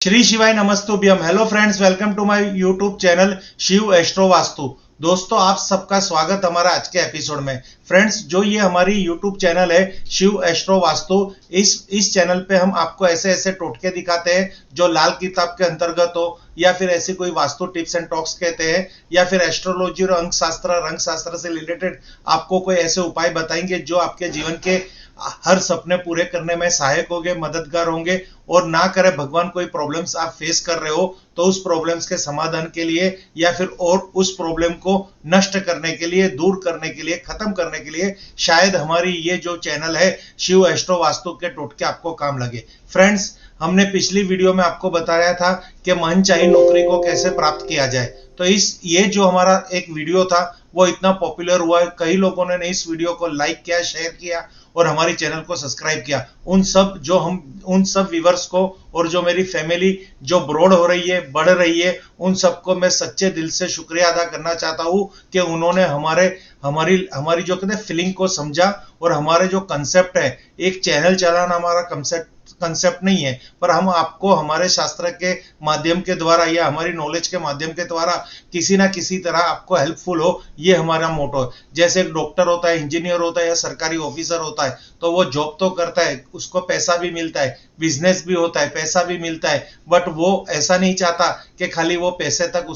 श्री शिवाय नमस्तुभ्यम। Hello friends, welcome to my YouTube channel Shiv astro Vastu. दोस्तों, आप सबका स्वागत हमारा आज के एपिसोड में। फ्रेंड्स, जो ये हमारी यूट्यूब चैनल है शिव एस्ट्रो वास्तु, इस चैनल पे हम आपको ऐसे ऐसे टोटके दिखाते हैं जो लाल किताब के अंतर्गत हो, या फिर ऐसी कोई वास्तु टिप्स एंड टॉक्स कहते हैं, या फिर एस्ट्रोलॉजी और अंक शास्त्र से रिलेटेड आपको कोई ऐसे उपाय बताएंगे जो आपके जीवन के हर सपने पूरे करने में सहायक होंगे, मददगार होंगे। और ना करे भगवान कोई प्रॉब्लम्स आप फेस कर रहे हो तो उस प्रॉब्लम्स के समाधान के लिए, या फिर और उस प्रॉब्लम को नष्ट करने के लिए, दूर करने के लिए, खत्म करने के लिए शायद हमारी ये जो चैनल है शिव एस्ट्रो वास्तु के टोटके आपको काम लगे। फ्रेंड्स, हमने पिछली वीडियो में आपको बताया था कि मनचाही नौकरी को कैसे प्राप्त किया जाए। तो ये जो हमारा एक वीडियो था वो इतना पॉपुलर हुआ है, कई लोगों ने इस वीडियो को लाइक किया, शेयर किया और हमारी चैनल को सब्सक्राइब किया। उन सब व्यूअर्स को और जो मेरी फैमिली जो ब्रॉड हो रही है, बढ़ रही है, उन सबको मैं सच्चे दिल से शुक्रिया अदा करना चाहता हूं कि उन्होंने हमारी जो कहते हैं फीलिंग को समझा। और हमारे जो कंसेप्ट है, एक चैनल चलाना हमारा कंसेप्ट नहीं है, पर हम आपको हमारे शास्त्र के माध्यम के द्वारा या हमारी नॉलेज के माध्यम के द्वारा किसी ना किसी तरह आपको हेल्पफुल हो, ये हमारा मोटो है। जैसे एक डॉक्टर होता है, इंजीनियर होता है या सरकारी ऑफिसर होता है, तो वो जॉब तो करता है, उसको पैसा भी मिलता है, बिजनेस भी होता है, पैसा भी मिलता है, बट वो ऐसा नहीं चाहता कि खाली वो पैसे तक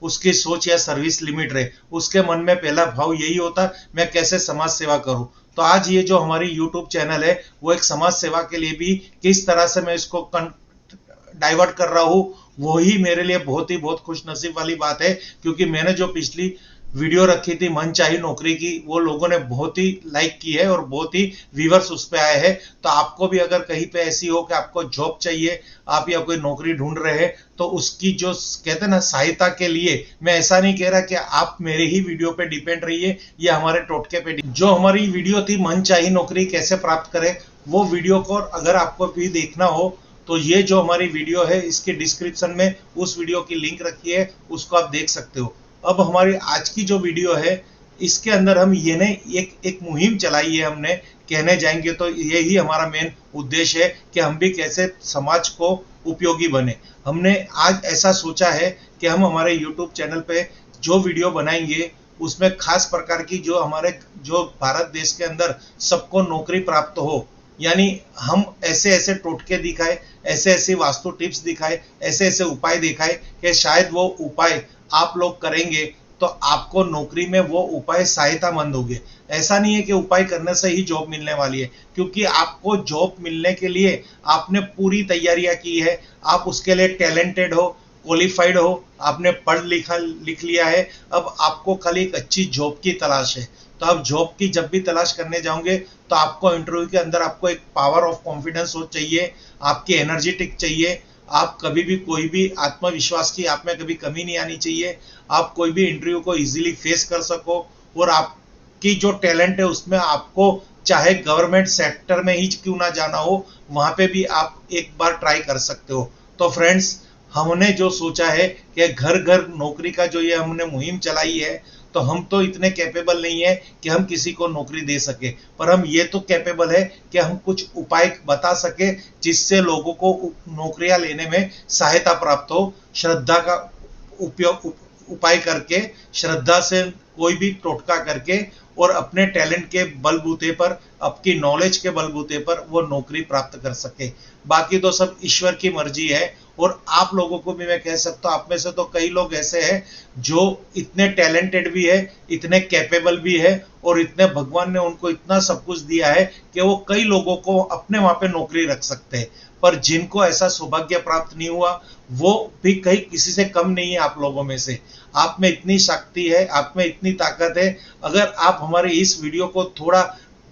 उसकी सोच या सर्विस लिमिट रहे। उसके मन में पहला भाव यही होता, मैं कैसे समाज सेवा करूं। तो आज ये जो हमारी YouTube चैनल है वो एक समाज सेवा के लिए भी किस तरह से मैं इसको डाइवर्ट कर रहा हूं, वो ही मेरे लिए बहुत खुश नसीब वाली बात है। क्योंकि मैंने जो पिछली वीडियो रखी थी मनचाही नौकरी की, वो लोगों ने बहुत ही लाइक की है और बहुत ही व्यूअर्स उस पे आए हैं। तो आपको भी अगर कहीं पे ऐसी हो कि आपको जॉब चाहिए, आप या कोई नौकरी ढूंढ रहे हैं, तो उसकी जो कहते हैं ना सहायता के लिए, मैं ऐसा नहीं कह रहा कि आप मेरे ही वीडियो पे डिपेंड रहिए या हमारे टोटके पे। जो हमारी वीडियो थी मनचाही नौकरी कैसे प्राप्त करें, वो वीडियो को अगर आपको भी देखना हो तो ये जो हमारी वीडियो है इसके डिस्क्रिप्शन में उस वीडियो की लिंक रखी है, उसको आप देख सकते हो। अब हमारी आज की जो वीडियो है इसके अंदर हम एक मुहिम चलाई है हमने, कहने जाएंगे तो यही हमारा मेन उद्देश्य है कि हम भी कैसे समाज को उपयोगी बने। हमने आज ऐसा सोचा है कि हम हमारे YouTube चैनल पे जो वीडियो बनाएंगे उसमें खास प्रकार की जो भारत देश के अंदर सबको नौकरी प्राप्त हो, यानी हम ऐसे ऐसे टोटके दिखाए, ऐसे ऐसे वास्तु टिप्स दिखाए, ऐसे ऐसे उपाय दिखाए कि शायद वो उपाय आप लोग करेंगे तो आपको नौकरी में वो उपाय सहायतामंद होंगे। ऐसा नहीं है कि उपाय करने से ही जॉब मिलने वाली है, क्योंकि आपको जॉब मिलने के लिए आपने पूरी तैयारियां की है, आप उसके लिए टैलेंटेड हो, क्वालिफाइड हो, आपने लिख लिया है। अब आपको खाली एक अच्छी जॉब की तलाश है। तो आप जॉब की जब भी तलाश करने जाओगे तो आपको इंटरव्यू के अंदर आपको एक पावर ऑफ कॉन्फिडेंस हो चाहिए, आपकी एनर्जेटिक चाहिए, आप कभी भी कोई भी आत्मविश्वास की आप में कभी कमी नहीं आनी चाहिए, आप कोई भी इंटरव्यू को इजीली फेस कर सको, और आपकी जो टैलेंट है उसमें आपको चाहे गवर्नमेंट सेक्टर में ही क्यों ना जाना हो, वहां पे भी आप एक बार ट्राई कर सकते हो। तो फ्रेंड्स, हमने जो सोचा है कि घर घर नौकरी का जो ये हमने मुहिम चलाई है, तो हम तो इतने कैपेबल नहीं है कि हम किसी को नौकरी दे सके, पर हम ये तो कैपेबल है कि हम कुछ उपाय बता सके जिससे लोगों को नौकरियां लेने में सहायता प्राप्त हो। श्रद्धा का उपाय करके, श्रद्धा से कोई भी टोटका करके और अपने टैलेंट के बलबूते पर, आपकी नॉलेज के बलबूते पर वो नौकरी प्राप्त कर सके। बाकी तो सब ईश्वर की मर्जी है। और आप लोगों को भी मैं कह सकता हूं, आप में से तो कई लोग ऐसे हैं जो इतने टैलेंटेड भी है, इतने कैपेबल भी है, और इतने भगवान ने उनको इतना सब कुछ दिया है कि वो कई लोगों को अपने वहां पे नौकरी रख सकते हैं। पर जिनको ऐसा सौभाग्य प्राप्त नहीं हुआ, वो भी कहीं किसी से कम नहीं है। आप लोगों में से आप में इतनी शक्ति है, आप में इतनी ताकत है। अगर आप हमारे इस वीडियो को थोड़ा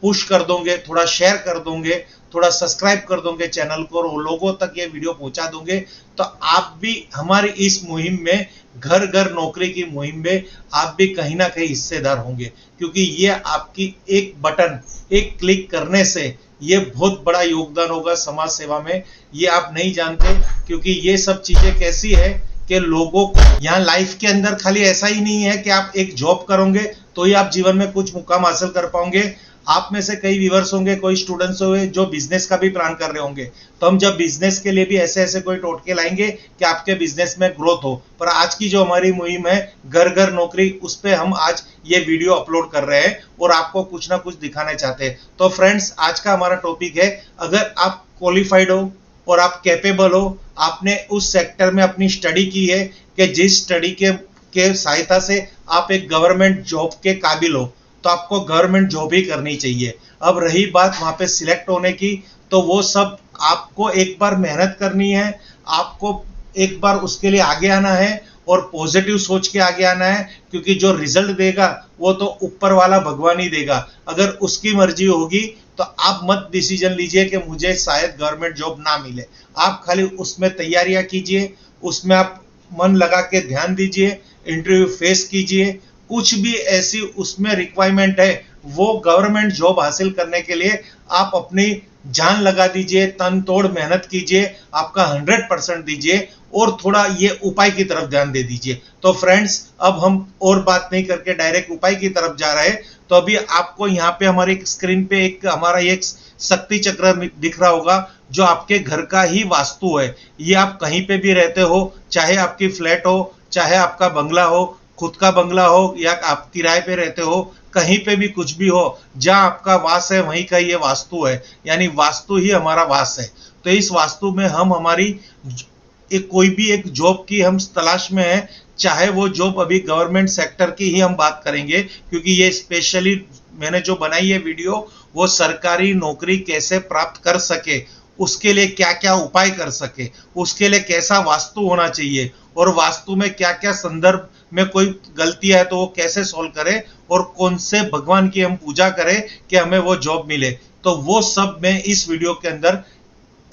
पुश कर दोगे, थोड़ा शेयर कर दोगे, थोड़ा सब्सक्राइब कर दोगे चैनल को, और लोगों तक ये वीडियो पहुंचा दोगे, तो आप भी हमारी इस मुहिम में, घर घर नौकरी की मुहिम में आप भी कहीं ना कहीं हिस्सेदार होंगे। क्योंकि ये आपकी एक बटन, एक क्लिक करने से ये बहुत बड़ा योगदान होगा समाज सेवा में। ये आप नहीं जानते, क्योंकि ये सब चीजें कैसी है कि लोगों को यहाँ लाइफ के अंदर खाली ऐसा ही नहीं है कि आप एक जॉब करोगे तो ही आप जीवन में कुछ मुकाम हासिल कर पाओगे। आप में से कई व्यूअर्स होंगे, कोई स्टूडेंट्स होंगे जो बिजनेस का भी प्लान कर रहे होंगे, तो हम जब बिजनेस के लिए भी ऐसे ऐसे कोई टोटके लाएंगे कि आपके बिजनेस में ग्रोथ हो। पर आज की जो हमारी मुहिम है घर घर नौकरी, उस पे हम आज ये वीडियो अपलोड कर रहे हैं और आपको कुछ ना कुछ दिखाना चाहते हैं। तो फ्रेंड्स, आज का हमारा टॉपिक है, अगर आप क्वालिफाइड हो और आप कैपेबल हो, आपने उस सेक्टर में अपनी स्टडी की है कि जिस स्टडी के सहायता से आप एक गवर्नमेंट जॉब के काबिल हो, तो आपको गवर्नमेंट जॉब ही करनी चाहिए। अब रही बात वहां पे सिलेक्ट होने की, तो वो सब आपको एक बार मेहनत करनी है, आपको एक बार उसके लिए आगे आना है और पॉजिटिव सोच के आगे आना है, क्योंकि जो रिजल्ट देगा वो तो ऊपर वाला भगवान ही देगा। अगर उसकी मर्जी होगी तो आप मत डिसीजन लीजिए कि मुझे शायद गवर्नमेंट जॉब ना मिले। आप खाली उसमें तैयारियां कीजिए, उसमें आप मन लगा के ध्यान दीजिए, इंटरव्यू फेस कीजिए। कुछ भी ऐसी उसमें रिक्वायरमेंट है, वो गवर्नमेंट जॉब हासिल करने के लिए आप अपनी जान लगा दीजिए, तन तोड़ मेहनत कीजिए, आपका 100% दीजिए और थोड़ा ये उपाय की तरफ ध्यान दे दीजिए। तो फ्रेंड्स, अब हम और बात नहीं करके डायरेक्ट उपाय की तरफ जा रहे हैं। तो अभी आपको यहाँ पे हमारी स्क्रीन पे एक हमारा एक शक्ति चक्र दिख रहा होगा, जो आपके घर का ही वास्तु है। ये आप कहीं पे भी रहते हो, चाहे आपकी फ्लैट हो, चाहे आपका बंगला हो, खुद का बंगला हो या आप किराए पे रहते हो, कहीं पे भी कुछ भी हो, जहां आपका वास है वहीं का ये वास्तु है, यानी वास्तु ही हमारा वास है। तो इस वास्तु में हम हमारी कोई भी एक जॉब की हम तलाश में है, चाहे वो जॉब अभी गवर्नमेंट सेक्टर की ही हम बात करेंगे, क्योंकि ये स्पेशली मैंने जो बनाई है वीडियो, वो सरकारी नौकरी कैसे प्राप्त कर सके, उसके लिए क्या क्या उपाय कर सके, उसके लिए कैसा वास्तु होना चाहिए और वास्तु में क्या क्या संदर्भ में कोई गलती है तो वो कैसे सॉल्व करें और कौन से भगवान की हम पूजा करें कि हमें वो जॉब मिले, तो वो सब मैं इस वीडियो के अंदर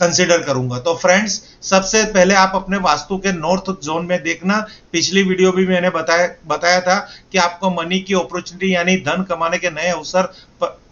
कंसिडर करूंगा। तो फ्रेंड्स, सबसे पहले आप अपने वास्तु के नॉर्थ जोन में देखना। पिछली वीडियो भी मैंने बताया था कि आपको मनी की अपॉर्चुनिटी यानी धन कमाने के नए अवसर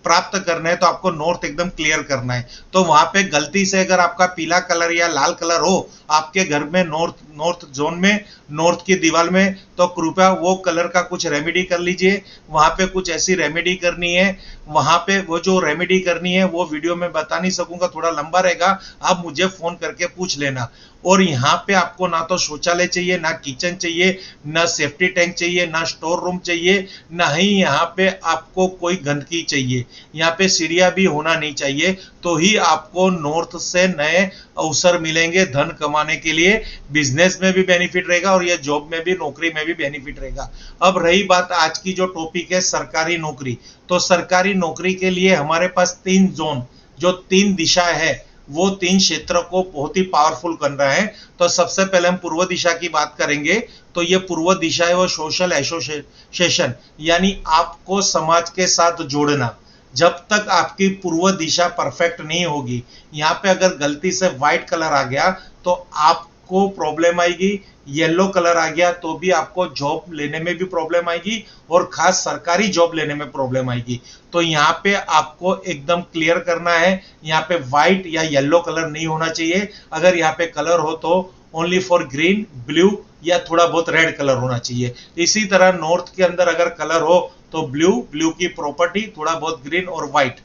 प्राप्त करने हैं, तो आपको नॉर्थ एकदम क्लियर करना है। तो वहां पे गलती से अगर आपका पीला कलर या लाल कलर हो आपके घर में नॉर्थ जोन में, नॉर्थ की दीवार में, तो कृपया वो कलर का कुछ रेमेडी कर लीजिए। वहां पे कुछ ऐसी रेमेडी करनी है, वहां पे वो जो रेमेडी करनी है वो वीडियो में बता नहीं सकूंगा, थोड़ा लंबा रहेगा, आप मुझे फोन करके पूछ लेना। और यहाँ पे आपको ना तो शौचालय चाहिए, ना किचन चाहिए, ना सेफ्टी टैंक चाहिए, ना स्टोर रूम चाहिए, ना ही यहाँ पे आपको कोई गंदगी चाहिए। यहाँ पे सीढ़ियां भी होना नहीं चाहिए, तो ही आपको नॉर्थ से नए अवसर मिलेंगे धन कमाने के लिए। बिजनेस में भी बेनिफिट रहेगा और ये जॉब में भी, नौकरी में भी बेनिफिट रहेगा। अब रही बात आज की जो टॉपिक है सरकारी नौकरी, तो सरकारी नौकरी के लिए हमारे पास 3 जोन, जो 3 दिशा है, वो 3 क्षेत्र को बहुत ही पावरफुल कर रहा है। तो सबसे पहले हम पूर्व दिशा की बात करेंगे। तो ये पूर्व दिशा है वो सोशल एसोसिएशन, यानी आपको समाज के साथ जोड़ना। जब तक आपकी पूर्व दिशा परफेक्ट नहीं होगी, यहाँ पे अगर गलती से व्हाइट कलर आ गया तो आपको प्रॉब्लम आएगी, येलो कलर आ गया तो भी आपको जॉब लेने में भी प्रॉब्लम आएगी और खास सरकारी जॉब लेने में प्रॉब्लम आएगी। तो यहाँ पे आपको एकदम क्लियर करना है, यहाँ पे व्हाइट या येलो कलर नहीं होना चाहिए। अगर यहाँ पे कलर हो तो ओनली फॉर ग्रीन, ब्लू या थोड़ा बहुत रेड कलर होना चाहिए। इसी तरह नॉर्थ के अंदर अगर कलर हो तो ब्लू की प्रॉपर्टी, थोड़ा बहुत ग्रीन और व्हाइट।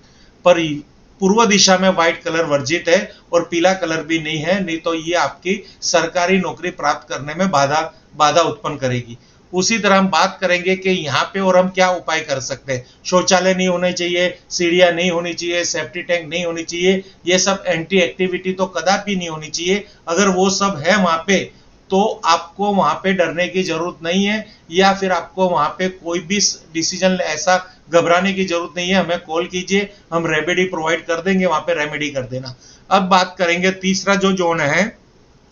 पर पूर्व दिशा में व्हाइट कलर वर्जित है और पीला कलर भी नहीं है, नहीं तो ये आपकी सरकारी नौकरी प्राप्त करने में बाधा उत्पन्न करेगी। उसी तरह हम बात करेंगे कि यहाँ पे और हम क्या उपाय कर सकते हैं। शौचालय नहीं होने चाहिए, सीढ़ियां नहीं होनी चाहिए, सेफ्टी टैंक नहीं होनी चाहिए, ये सब एंटी एक्टिविटी तो कदापि नहीं होनी चाहिए। अगर वो सब है वहां पे तो आपको वहां पे डरने की जरूरत नहीं है, या फिर आपको वहां पे कोई भी डिसीजन ऐसा घबराने की जरूरत नहीं है। हमें कॉल कीजिए, हम रेमेडी प्रोवाइड कर देंगे, वहां पे रेमेडी कर देना। अब बात करेंगे तीसरा जो जोन है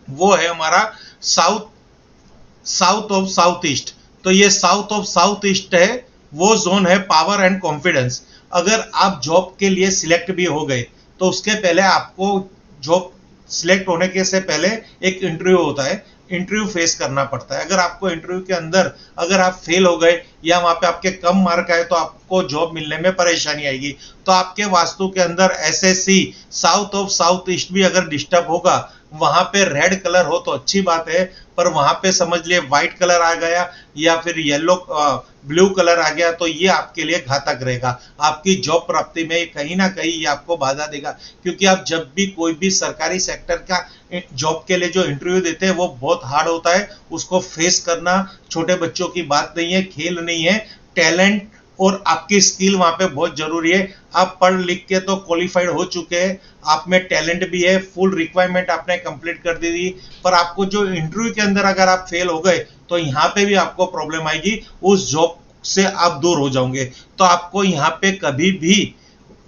वो है हमारा साउथ ऑफ साउथ ईस्ट। तो ये साउथ ऑफ साउथ ईस्ट है, वो जोन है पावर एंड कॉन्फिडेंस। अगर आप जॉब के लिए सिलेक्ट भी हो गए तो उसके पहले आपको जॉब सिलेक्ट होने के से पहले एक इंटरव्यू होता है, इंटरव्यू फेस करना पड़ता है। अगर आपको इंटरव्यू के अंदर अगर आप फेल हो गए या वहां पे आपके कम मार्क आए तो आपको जॉब मिलने में परेशानी आएगी। तो आपके वास्तु के अंदर SSC south of south east भी अगर डिस्टर्ब होगा वहां पे रेड कलर हो तो अच्छी बात है, पर वहां पे समझ लिए व्हाइट कलर आ गया या फिर येलो ब्लू कलर आ गया तो ये आपके लिए घातक रहेगा। आपकी जॉब प्राप्ति में कहीं ना कहीं ये आपको बाधा देगा, क्योंकि आप जब भी कोई भी सरकारी सेक्टर का जॉब के लिए जो इंटरव्यू देते हैं वो बहुत हार्ड होता है। उसको फेस करना छोटे बच्चों की बात नहीं है, खेल नहीं है। टैलेंट और आपकी स्किल वहां पे बहुत जरूरी है। आप पढ़ लिख के तो क्वालिफाइड हो चुके हैं, आप में टैलेंट भी है, फुल रिक्वायरमेंट आपने कंप्लीट कर दी थी, पर आपको जो इंटरव्यू के अंदर अगर आप फेल हो गए तो यहाँ पे भी आपको प्रॉब्लम आएगी, उस जॉब से आप दूर हो जाओगे। तो आपको यहाँ पे कभी भी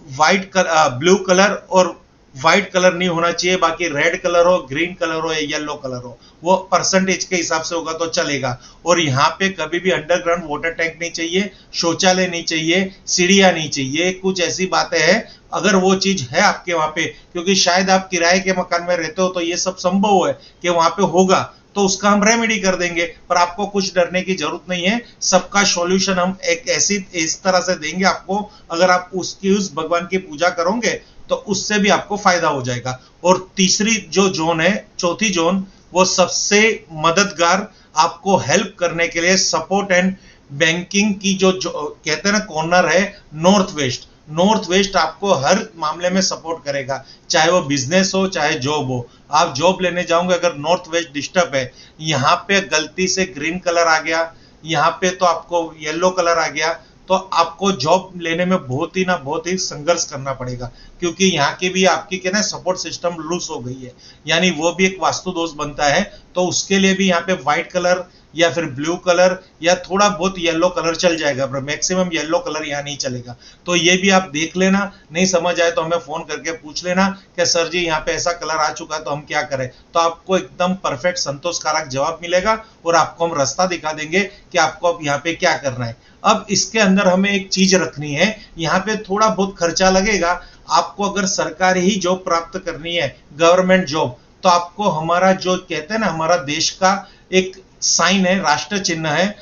व्हाइट ब्लू कलर और व्हाइट कलर नहीं होना चाहिए, बाकी रेड कलर हो, ग्रीन कलर हो या येलो कलर हो, वो परसेंटेज के हिसाब से होगा तो चलेगा। और यहाँ पे कभी भी अंडरग्राउंड वाटर टैंक नहीं चाहिए, शौचालय नहीं चाहिए, सीढ़ियां नहीं चाहिए, कुछ ऐसी बातें हैं। अगर वो चीज है आपके वहां पे, क्योंकि शायद आप किराए के मकान में रहते हो तो ये सब संभव है कि वहां पे होगा, तो उसका हम रेमेडी कर देंगे। पर आपको कुछ डरने की जरूरत नहीं है, सबका सॉल्यूशन हम एक ऐसी इस तरह से देंगे आपको। अगर आप उसकी उस भगवान की पूजा करोगे तो उससे भी आपको फायदा हो जाएगा। और तीसरी जो जोन है, चौथी जोन, वो सबसे मददगार आपको हेल्प करने के लिए सपोर्ट एंड बैंकिंग की जो कहते हैं ना कॉर्नर है, नॉर्थ वेस्ट। नॉर्थ वेस्ट आपको हर मामले में सपोर्ट करेगा, चाहे वो बिजनेस हो चाहे जॉब हो। आप जॉब लेने जाओगे, अगर नॉर्थ वेस्ट डिस्टर्ब है, यहाँ पे गलती से ग्रीन कलर आ गया, यहाँ पे तो आपको येलो कलर आ गया, तो आपको जॉब लेने में बहुत ही संघर्ष करना पड़ेगा, क्योंकि यहाँ की भी आपकी क्या ना सपोर्ट सिस्टम लूज हो गई है, यानी वो भी एक वास्तु दोष बनता है। तो उसके लिए भी यहाँ पे व्हाइट कलर या फिर ब्लू कलर या थोड़ा बहुत येलो कलर चल जाएगा, पर मैक्सिमम येलो कलर यहाँ नहीं चलेगा। तो ये भी आप देख लेना, नहीं समझ आए तो हमें फोन करके पूछ लेना कि सर जी यहाँ पे ऐसा कलर आ चुका है तो हम क्या करें, तो आपको एकदम परफेक्ट संतोषकारक जवाब मिलेगा और आपको हम रास्ता दिखा देंगे कि आपको अब यहाँ पे क्या करना है। अब इसके अंदर हमें एक चीज रखनी है, यहाँ पे थोड़ा बहुत खर्चा लगेगा। आपको अगर सरकारी ही जॉब प्राप्त करनी है, गवर्नमेंट जॉब, तो आपको हमारा जो कहते हैं ना हमारा देश का एक साइन है, राष्ट्र चिन्ह है,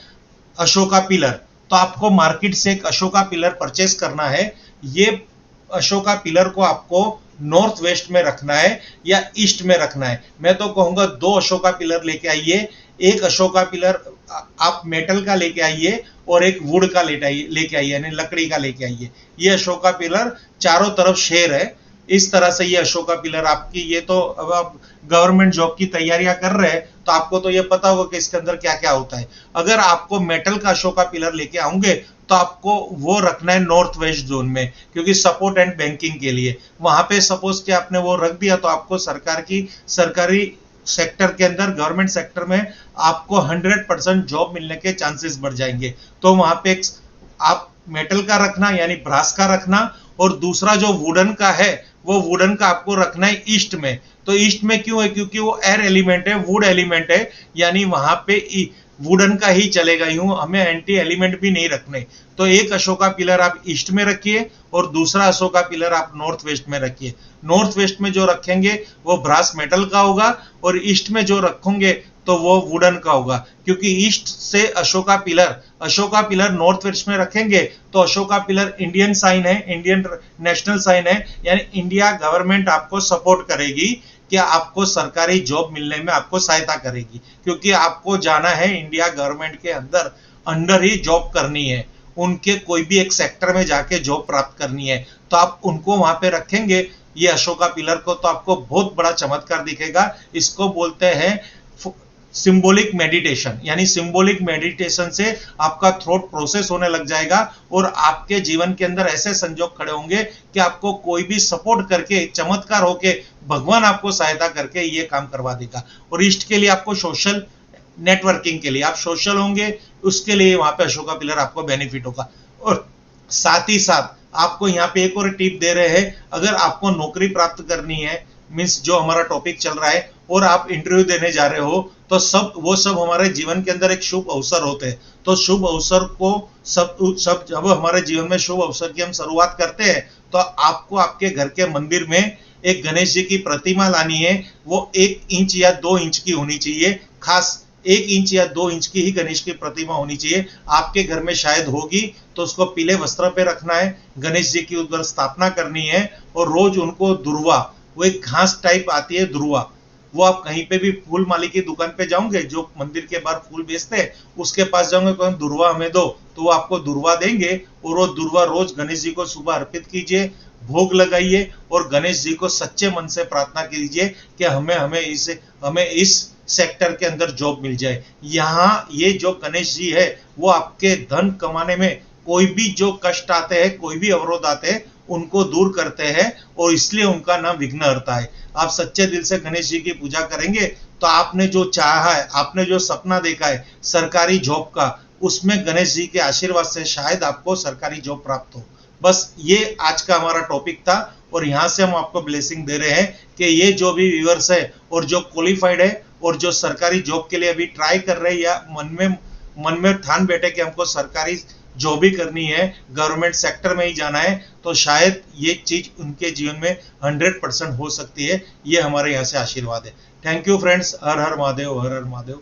अशोका पिलर। तो आपको मार्केट से एक अशोका पिलर परचेस करना है। ये अशोका पिलर को आपको नॉर्थ वेस्ट में रखना है या ईस्ट में रखना है। मैं तो कहूंगा 2 अशोका पिलर लेके आइए। एक अशोका पिलर आप मेटल का लेके आइए और एक वुड का लेके आइए, यानी लकड़ी का लेके आइए। ये अशोका पिलर चारों तरफ शेर है, इस तरह से ये अशोका पिलर आपकी। ये तो अब आप गवर्नमेंट जॉब की तैयारियां कर रहे हैं तो आपको तो ये पता होगा कि इसके अंदर क्या क्या होता है। अगर आपको मेटल का अशोका पिलर लेके आऊंगे तो आपको वो रखना है नॉर्थ वेस्ट जोन में, क्योंकि सपोर्ट एंड बैंकिंग के लिए। वहां पे सपोज कि आपने वो रख दिया तो आपको सरकारी सेक्टर के अंदर, गवर्नमेंट सेक्टर में आपको 100% जॉब मिलने के चांसेस बढ़ जाएंगे। तो वहां पे आप मेटल का रखना यानी ब्रास का रखना, और दूसरा जो वुडन का है वो वुडन का आपको रखना है ईस्ट में। तो ईस्ट में क्यों है? क्योंकि वो एयर एलिमेंट है, वुड एलिमेंट है, यानी वहां पे वुडन का ही चलेगा, यूं हमें एंटी एलिमेंट भी नहीं रखने। तो एक अशोका पिलर आप ईस्ट में रखिए और दूसरा अशोका पिलर आप नॉर्थ वेस्ट में रखिए। नॉर्थ वेस्ट में जो रखेंगे वो ब्रास मेटल का होगा और ईस्ट में जो रखेंगे तो वो वुडन का होगा, क्योंकि ईस्ट से अशोका पिलर नॉर्थ वेस्ट में रखेंगे तो अशोका पिलर इंडियन साइन है, इंडियन नेशनल साइन है, यानी इंडिया गवर्नमेंट आपको सपोर्ट करेगी कि आपको सरकारी जॉब मिलने में आपको सहायता करेगी, क्योंकि आपको जाना है इंडिया गवर्नमेंट के अंडर ही जॉब करनी है, उनके कोई भी एक सेक्टर में जाके जॉब प्राप्त करनी है। तो आप उनको वहां पे रखेंगे ये अशोका पिलर को, तो आपको बहुत बड़ा चमत्कार दिखेगा। इसको बोलते हैं सिंबॉलिक मेडिटेशन, यानी सिंबॉलिक मेडिटेशन से आपका थॉट प्रोसेस होने लग जाएगा और आपके जीवन के अंदर ऐसे संजोग खड़े होंगे कि आपको कोई भी सपोर्ट करके, चमत्कार होके, भगवान आपको सहायता करके ये काम करवा देगा। और ईस्ट के लिए आपको सोशल नेटवर्किंग के लिए आप सोशल होंगे, उसके लिए वहां पे अशोका पिलर आपको बेनिफिट होगा। और साथ ही साथ आपको यहाँ पे एक और टिप दे रहे हैं, अगर आपको नौकरी प्राप्त करनी है, मीन्स जो हमारा टॉपिक चल रहा है, और आप इंटरव्यू देने जा रहे हो, तो वो सब हमारे जीवन के अंदर एक शुभ अवसर होते हैं। तो शुभ अवसर को सब जब हमारे जीवन में शुभ अवसर की हम शुरुआत करते हैं तो आपको आपके घर के मंदिर में एक गणेश जी की प्रतिमा लानी है। वो 1 इंच या 2 इंच की होनी चाहिए, खास 1 इंच या 2 इंच की ही गणेश की प्रतिमा होनी चाहिए। आपके घर में शायद होगी तो उसको पीले वस्त्र पे रखना है, गणेश जी की उधर स्थापना करनी है और रोज उनको दुर्वा, वो एक घास टाइप आती है दुर्वा, वो आप कहीं पे भी फूल माली की दुकान पे जाओगे, जो मंदिर के बाहर फूल बेचते हैं, उसके पास जाओगे, कौन दुर्वा हमें दो, तो वो आपको दुर्वा देंगे। और वो दुर्वा रोज गणेश जी को सुबह अर्पित कीजिए, भोग लगाइए और गणेश जी को सच्चे मन से प्रार्थना कीजिए कि हमें इस सेक्टर के अंदर जॉब मिल जाए। यहाँ ये जो गणेश जी है वो आपके धन कमाने में कोई भी जो कष्ट आते हैं, कोई भी अवरोध आते हैं, उनको दूर करते हैं और इसलिए उनका नाम विघ्नहर्ता है। आप सच्चे दिल से गणेश जी की पूजा करेंगे तो आपने जो चाहा है, आपने जो सपना देखा है सरकारी जॉब का, उसमें गणेश जी के आशीर्वाद से शायद आपको सरकारी जॉब प्राप्त हो। बस ये आज का हमारा टॉपिक था और यहां से हम आपको ब्लेसिंग दे रहे हैं कि ये जो भी व्यूअर्स है और जो क्वालिफाइड है और जो सरकारी जॉब के लिए अभी ट्राई कर रहे हैं या मन में ठान बैठे कि हमको सरकारी जॉब ही करनी है, गवर्नमेंट सेक्टर में ही जाना है, तो शायद ये चीज उनके जीवन में 100% हो सकती है। ये हमारे यहाँ से आशीर्वाद है। Thank you friends. Her her Mahadev, her her Mahadev.